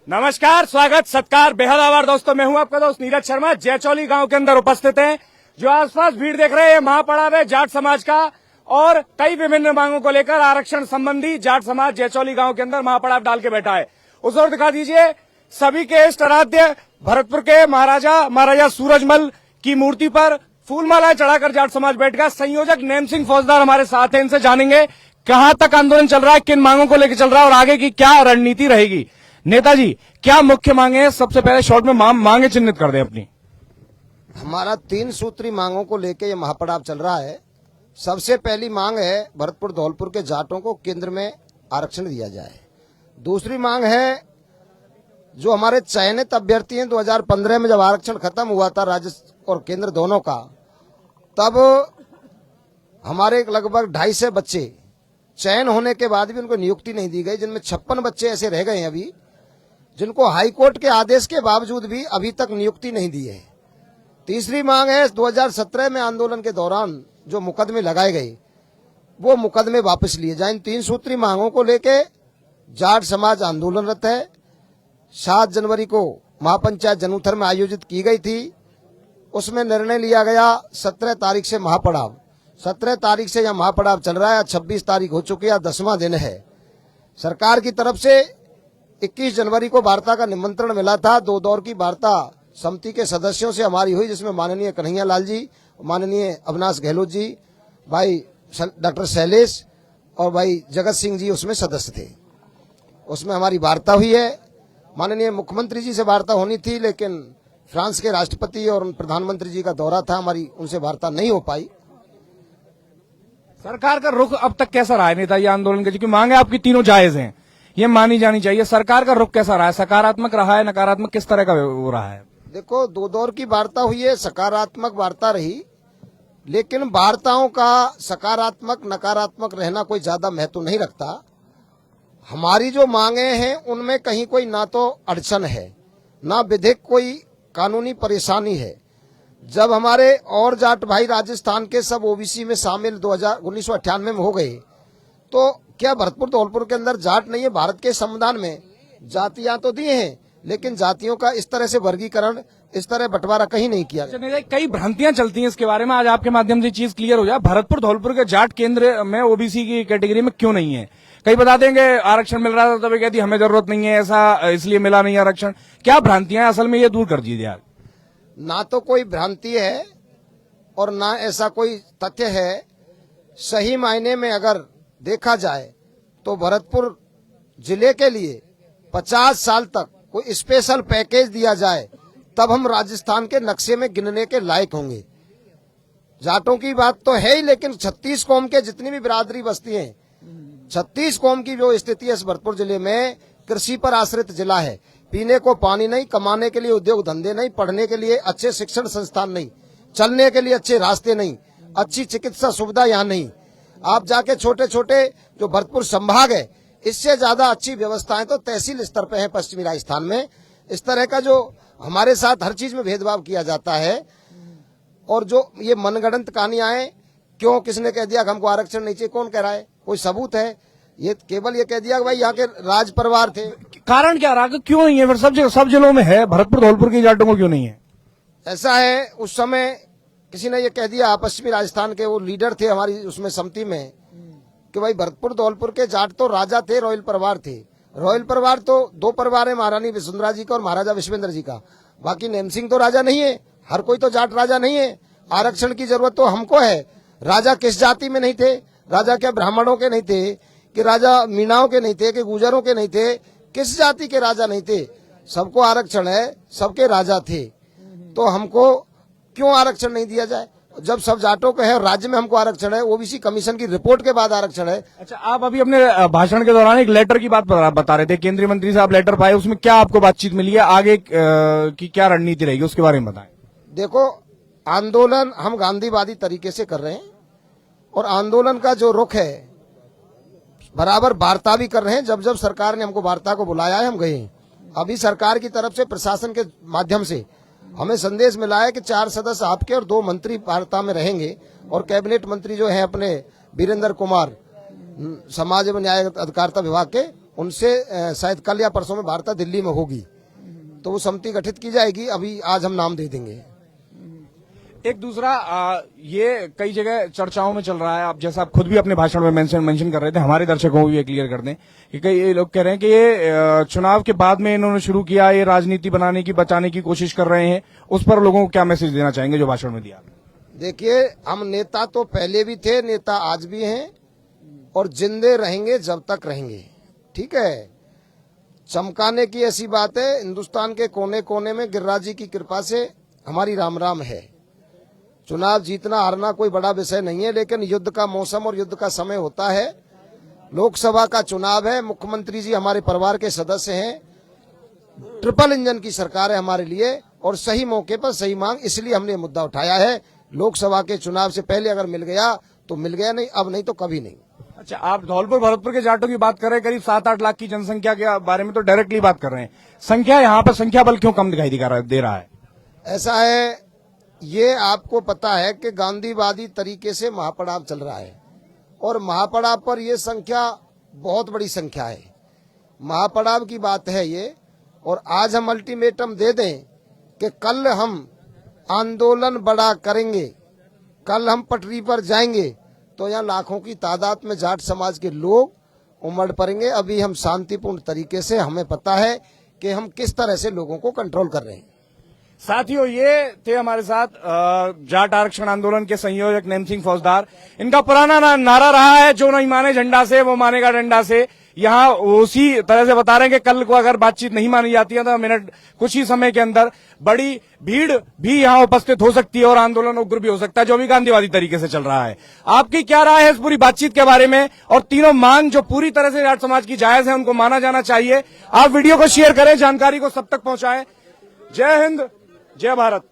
नमस्कार, स्वागत, सत्कार, बेहद आभार दोस्तों। मैं हूं आपका दोस्त नीरज शर्मा। जयचौली गांव के अंदर उपस्थित हैं। जो आसपास भीड़ देख रहे हैं, महापड़ाव है जाट समाज का और कई विभिन्न मांगों को लेकर आरक्षण संबंधी जाट समाज जयचौली गांव के अंदर महापड़ाव डाल के बैठा है। उस ओर दिखा दीजिए, सभी के इष्ट आराध्य भरतपुर के महाराजा सूरजमल की मूर्ति पर फूलमालाएं चढ़ाकर जाट समाज बैठ गया। संयोजक नेम सिंह फौजदार हमारे साथ हैं, इनसे जानेंगे कहां तक आंदोलन चल रहा है, किन मांगों को लेकर चल रहा है और आगे की क्या रणनीति रहेगी। नेताजी, क्या मुख्य मांगे हैं? सबसे पहले शॉर्ट में मांगे चिन्हित कर दें अपनी। हमारा 3 सूत्री मांगों को लेकर यह महापड़ाव चल रहा है। सबसे पहली मांग है भरतपुर धौलपुर के जाटों को केंद्र में आरक्षण दिया जाए। दूसरी मांग है जो हमारे चयनित अभ्यर्थी हैं, 2015 में जब आरक्षण खत्म हुआ था राज्य और केंद्र दोनों का, तब हमारे लगभग 250 बच्चे चयन होने के बाद भी उनको नियुक्ति नहीं दी गई, जिनमें 56 बच्चे ऐसे रह गए हैं अभी जिनको हाईकोर्ट के आदेश के बावजूद भी अभी तक नियुक्ति नहीं दी है। तीसरी मांग है 2017 में आंदोलन के दौरान जो मुकदमे लगाए गए वो मुकदमे वापस लिए जाए। इन 3 सूत्री मांगों को लेके जाट समाज आंदोलनरत है। 7 जनवरी को महापंचायत जनूथर में आयोजित की गई थी, उसमें निर्णय लिया गया 17 तारीख से महापड़ाव। 17 तारीख से यह महापड़ाव चल रहा है। 26 तारीख हो चुकी है, 10वां दिन है। सरकार की तरफ से 21 जनवरी को वार्ता का निमंत्रण मिला था। 2 दौर की वार्ता समिति के सदस्यों से हमारी हुई, जिसमें माननीय कन्हैया लाल जी, माननीय अविनाश गहलोत जी, भाई डॉक्टर शैलेश और भाई जगत सिंह जी उसमें सदस्य थे। उसमें हमारी वार्ता हुई है। माननीय मुख्यमंत्री जी से वार्ता होनी थी, लेकिन फ्रांस के राष्ट्रपति और प्रधानमंत्री जी का दौरा था, हमारी उनसे वार्ता नहीं हो पाई। सरकार का रुख अब तक कैसा रहा है नेताजी आंदोलन के? क्योंकि मांगे आपकी तीनों जायज हैं, ये मानी जानी चाहिए। सरकार का रुख कैसा रहा है? सकारात्मक रहा है, नकारात्मक, किस तरह का वो रहा है? देखो, 2 दौर की वार्ता हुई है, सकारात्मक वार्ता रही, लेकिन वार्ताओं का सकारात्मक नकारात्मक रहना कोई ज्यादा महत्व नहीं रखता। हमारी जो मांगे हैं उनमें कहीं कोई ना तो अड़चन है, ना विधिक कोई कानूनी परेशानी है। जब हमारे और जाट भाई राजस्थान के सब ओबीसी में शामिल 1998 में हो गए, तो क्या भरतपुर धौलपुर के अंदर जाट नहीं है? भारत के संविधान में जातियां तो दी हैं, लेकिन जातियों का इस तरह से वर्गीकरण, इस तरह बंटवारा कहीं नहीं किया। कई भ्रांतियां चलती हैं इसके बारे में, आज आपके माध्यम से चीज क्लियर हो जाए। भरतपुर धौलपुर के जाट केंद्र में ओबीसी की कैटेगरी में क्यों नहीं है? कई बता देंगे आरक्षण मिल रहा था, तभी कहती हमें जरूरत नहीं है, ऐसा इसलिए मिला नहीं आरक्षण। क्या भ्रांतियां असल में ये दूर कर दीजिए आप। ना तो कोई भ्रांति है और ना ऐसा कोई तथ्य है। सही मायने में अगर देखा जाए तो भरतपुर जिले के लिए 50 साल तक कोई स्पेशल पैकेज दिया जाए, तब हम राजस्थान के नक्शे में गिनने के लायक होंगे। जाटों की बात तो है ही, लेकिन 36 कौम के जितनी भी बिरादरी बस्ती हैं, 36 कौम की जो स्थिति है इस भरतपुर जिले में, कृषि पर आश्रित जिला है। पीने को पानी नहीं, कमाने के लिए उद्योग धंधे नहीं, पढ़ने के लिए अच्छे शिक्षण संस्थान नहीं, चलने के लिए अच्छे रास्ते नहीं, अच्छी चिकित्सा सुविधा यहाँ नहीं। आप जाके छोटे छोटे जो भरतपुर संभाग है, इससे ज्यादा अच्छी व्यवस्थाएं तो तहसील स्तर पे है पश्चिमी राजस्थान में। इस तरह का जो हमारे साथ हर चीज में भेदभाव किया जाता है, और जो ये मनगढ़ंत कहानियां हैं, क्यों किसने कह दिया कि हमको आरक्षण नहीं चाहिए, कौन कह रहा है? कोई सबूत है? ये केवल ये कह दिया कि भाई यहाँ के राज परिवार थे। कारण क्या रहा? क्यों नहीं है? फिर सब जिलों में है, भरतपुर धौलपुर की जाटों को क्यों नहीं है? ऐसा है, उस समय किसी ने ये कह दिया, पश्चिमी राजस्थान के वो लीडर थे हमारी उसमें समिति में, कि भाई भरतपुर धौलपुर के जाट तो राजा थे, रॉयल परिवार थे। रॉयल परिवार तो 2 परिवार है, महारानी वसुंधरा जी का और महाराजा विश्वेंद्र जी का। बाकी नेम सिंह तो राजा नहीं है, हर कोई तो जाट राजा नहीं है। आरक्षण की जरूरत तो हमको है। राजा किस जाति में नहीं थे? राजा क्या ब्राह्मणों के नहीं थे, कि राजा मीणाओं के नहीं थे, कि गुजरों के नहीं थे? किस जाति के राजा नहीं थे? सबको आरक्षण है, सबके राजा थे। तो हमको क्यों आरक्षण नहीं दिया जाए? जब सब जाटों को है, राज्य में हमको आरक्षण है, ओबीसी कमीशन की रिपोर्ट के बाद आरक्षण है। अच्छा, आप अभी अपने भाषण के दौरान एक लेटर की बात बता रहे थे, केंद्रीय मंत्री साहब लेटर पाए, उसमें क्या आपको बातचीत मिली है? आगे की क्या रणनीति रहेगी, उसके बारे में बताएं। देखो, आंदोलन हम गांधीवादी तरीके से कर रहे हैं, और आंदोलन का जो रुख है बराबर वार्ता भी कर रहे हैं। जब जब सरकार ने हमको वार्ता को बुलाया है, हम गए हैं। अभी सरकार की तरफ से प्रशासन के माध्यम से हमें संदेश मिला है कि 4 सदस्य आपके और 2 मंत्री वार्ता में रहेंगे, और कैबिनेट मंत्री जो हैं अपने वीरेंद्र कुमार, समाज एवं न्याय अधिकारिता विभाग के, उनसे शायद कल या परसों में वार्ता दिल्ली में होगी, तो वो समिति गठित की जाएगी। अभी आज हम नाम दे देंगे। एक दूसरा ये कई जगह चर्चाओं में चल रहा है, आप जैसा आप खुद भी अपने भाषण में मेंशन कर रहे थे, हमारे दर्शकों को भी ये क्लियर कर दें कि कई लोग कह रहे हैं कि ये चुनाव के बाद में इन्होंने शुरू किया, ये राजनीति बनाने की बचाने की कोशिश कर रहे हैं, उस पर लोगों को क्या मैसेज देना चाहेंगे जो भाषण में दिया? देखिए, हम नेता तो पहले भी थे, नेता आज भी हैं और जिंदे रहेंगे जब तक रहेंगे। ठीक है, चमकाने की ऐसी बात है, हिंदुस्तान के कोने कोने में गिरिराज जी की कृपा से हमारी राम राम है। चुनाव जीतना हारना कोई बड़ा विषय नहीं है, लेकिन युद्ध का मौसम और युद्ध का समय होता है। लोकसभा का चुनाव है, मुख्यमंत्री जी हमारे परिवार के सदस्य हैं, ट्रिपल इंजन की सरकार है हमारे लिए, और सही मौके पर सही मांग, इसलिए हमने मुद्दा उठाया है। लोकसभा के चुनाव से पहले अगर मिल गया तो मिल गया, नहीं अब नहीं तो कभी नहीं। अच्छा, आप धौलपुर भरतपुर के जाटों की बात कर रहे हैं, करीब 7-8 लाख की जनसंख्या के बारे में तो डायरेक्टली बात कर रहे हैं। संख्या यहाँ पर संख्या बल क्यों कम दिखाई दे रहा है? ऐसा है, ये आपको पता है कि गांधीवादी तरीके से महापड़ाव चल रहा है, और महापड़ाव पर ये संख्या बहुत बड़ी संख्या है। महापड़ाव की बात है ये, और आज हम अल्टीमेटम दे दें कि कल हम आंदोलन बड़ा करेंगे, कल हम पटरी पर जाएंगे, तो यहाँ लाखों की तादाद में जाट समाज के लोग उमड़ पड़ेंगे। अभी हम शांतिपूर्ण तरीके से, हमें पता है कि हम किस तरह से लोगों को कंट्रोल कर रहे हैं। साथियों, ये थे हमारे साथ जाट आरक्षण आंदोलन के संयोजक नेम सिंह फौजदार। इनका पुराना नारा रहा है, जो नहीं माने झंडा से वो मानेगा डंडा से। यहाँ उसी तरह से बता रहे हैं कि कल को अगर बातचीत नहीं मानी जाती है तो कुछ ही समय के अंदर बड़ी भीड़ भी यहाँ उपस्थित हो सकती है और आंदोलन उग्र भी हो सकता है, जो भी गांधीवादी तरीके से चल रहा है। आपकी क्या राय है इस पूरी बातचीत के बारे में? और तीनों मांग जो पूरी तरह से जाट समाज की जायज है, उनको माना जाना चाहिए। आप वीडियो को शेयर करें, जानकारी को सब तक पहुंचाएं। जय हिंद, जय भारत।